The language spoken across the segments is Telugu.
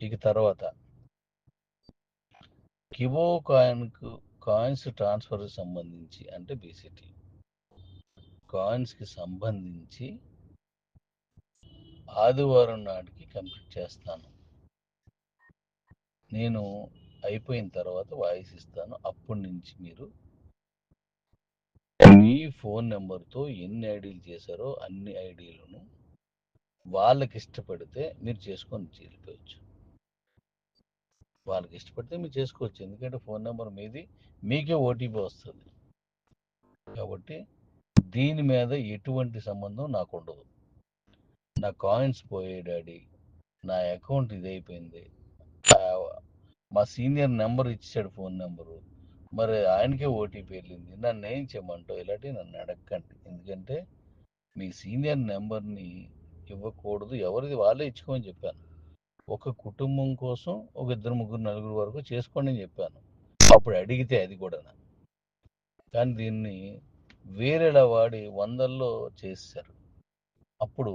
ఇక తర్వాత కివో కాయిన్స్ ట్రాన్స్ఫర్కి సంబంధించి అంటే బీసీటీ కాయిన్స్కి సంబంధించి ఆదివారం నాటికి కంప్లీట్ చేస్తాను. నేను అయిపోయిన తర్వాత వాయిస్ ఇస్తాను. అప్పటి నుంచి మీరు మీ ఫోన్ నెంబర్తో ఎన్ని ఐడీలు చేశారో అన్ని ఐడీలను వాళ్ళకి ఇష్టపడితే మీరు చేసుకొని వెళ్ళిపోవచ్చు. వాళ్ళకి ఇష్టపడితే మీరు చేసుకోవచ్చు. ఎందుకంటే ఫోన్ నెంబర్ మీది, మీకే ఓటీపీ వస్తుంది. కాబట్టి దీని మీద ఎటువంటి సంబంధం నాకు ఉండదు. నా కాయిన్స్ పోయే డాడీ, నా అకౌంట్ ఇదైపోయింది, మా సీనియర్ నెంబర్ ఇచ్చాడు ఫోన్ నెంబరు, మరి ఆయనకే ఓటీపీ వెళ్ళింది, నన్ను ఏం చేయమంటావు, ఇలాంటివి నన్ను అడగండి. ఎందుకంటే మీ సీనియర్ నెంబర్ని ఇవ్వకూడదు, ఎవరిది వాళ్ళే ఇచ్చుకోమని చెప్పాను. ఒక కుటుంబం కోసం ఒక ఇద్దరు ముగ్గురు నలుగురు వరకు చేసుకోండి అని చెప్పాను. అప్పుడు అడిగితే అది కూడా. కానీ దీన్ని వేరేలా వాడి వందల్లో చేశారు. అప్పుడు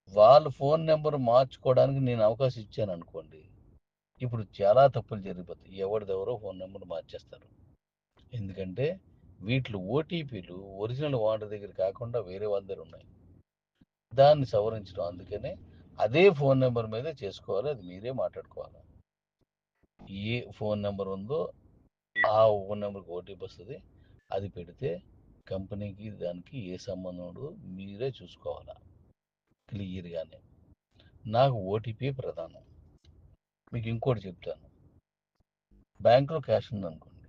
వాళ్ళ ఫోన్ నెంబర్ మార్చుకోవడానికి నేను అవకాశం ఇచ్చాను అనుకోండి, ఇప్పుడు చాలా తప్పులు జరిగిపోతాయి. ఎవరిదెవరో ఫోన్ నెంబర్ మార్చేస్తారు. ఎందుకంటే వీటిలో ఓటీపీలు ఒరిజినల్ ఓనర్ దగ్గర కాకుండా వేరే వాళ్ళ దగ్గర ఉన్నాయి. దాన్ని సవరించడం. అందుకనే అదే ఫోన్ నెంబర్ మీద చేసుకోవాలి. అది మీరే మాట్లాడుకోవాలి. ఏ ఫోన్ నెంబర్ ఉందో ఆ ఫోన్ నెంబర్కి ఓటీపీ వస్తుంది. అది పెడితే కంపెనీకి దానికి ఏ సంబంధం ఉండదు. మీరే చూసుకోవాలా క్లియర్గానే. నాకు ఓటీపీ ప్రధానం. మీకు ఇంకోటి చెప్తాను. బ్యాంకులో క్యాష్ ఉందనుకోండి,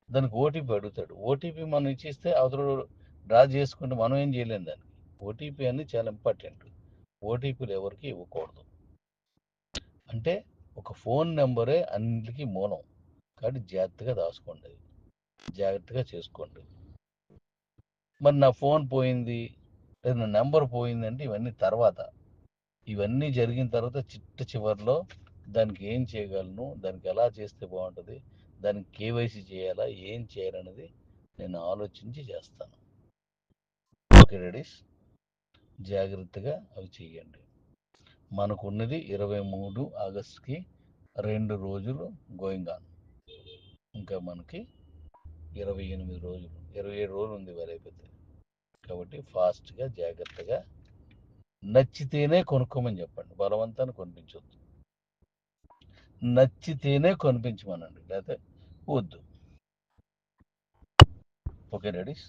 దానికి ఓటీపీ అడుగుతాడు. ఓటీపీ మనం ఇచ్చేస్తే అవతల డ్రా చేసుకుంటే మనం ఏం చేయలేం దానికి. ఓటీపీ అనేది చాలా ఇంపార్టెంట్. ఓటీపీలు ఎవరికి ఇవ్వకూడదు. అంటే ఒక ఫోన్ నెంబరే అన్నిటికీ మూలం. కాబట్టి జాగ్రత్తగా దాచుకోండి, జాగ్రత్తగా చేసుకోండి. మరి నా ఫోన్ పోయింది లేదా నా నెంబర్ పోయింది అంటే ఇవన్నీ తర్వాత. ఇవన్నీ జరిగిన తర్వాత చివరిలో దానికి ఏం చేయగలను, దానికి ఎలా చేస్తే బాగుంటుంది, దానికి కేవైసీ చేయాలా, ఏం చేయాలన్నది నేను ఆలోచించి చేస్తాను. ఓకే రెడీస్, జాగ్రత్తగా అవి చేయండి. మనకున్నది 23 ఆగస్టుకి 2 రోజులు గోయింగ్ ఆన్. ఇంకా మనకి 28 రోజులు, 27 రోజులు ఉంది వారు అయిపోతే. కాబట్టి ఫాస్ట్గా జాగ్రత్తగా నచ్చితేనే కొనుక్కోమని చెప్పండి. బలవంతాన్ని కొనిపించొద్దు. నచ్చితేనే కొనిపించమనండి, లేకపోతే వద్దు. Okay Redis.